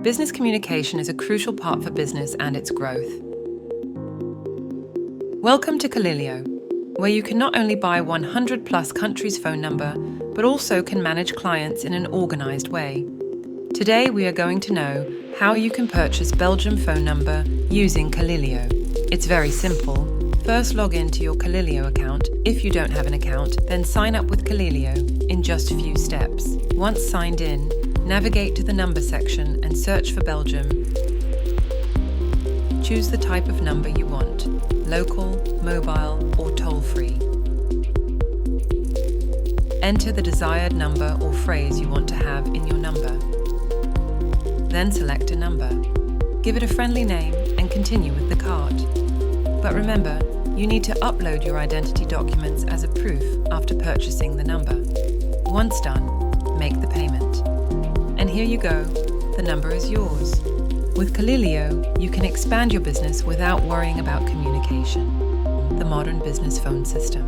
Business communication is a crucial part for business and its growth. Welcome to Calilio, where you can not only buy 100 plus countries' phone number, but also can manage clients in an organized way. Today we are going to know how you can purchase Belgium phone number using Calilio. It's very simple. First log into your Calilio account. If you don't have an account, then sign up with Calilio in just a few steps. Once signed in, navigate to the number section and search for Belgium. Choose the type of number you want, local, mobile, or toll-free. Enter the desired number or phrase you want to have in your number. Then select a number. Give it a friendly name and continue with the cart. But remember, you need to upload your identity documents as a proof after purchasing the number. Once done, make the payment. And here you go, the number is yours. With Calilio, you can expand your business without worrying about communication. The modern business phone system.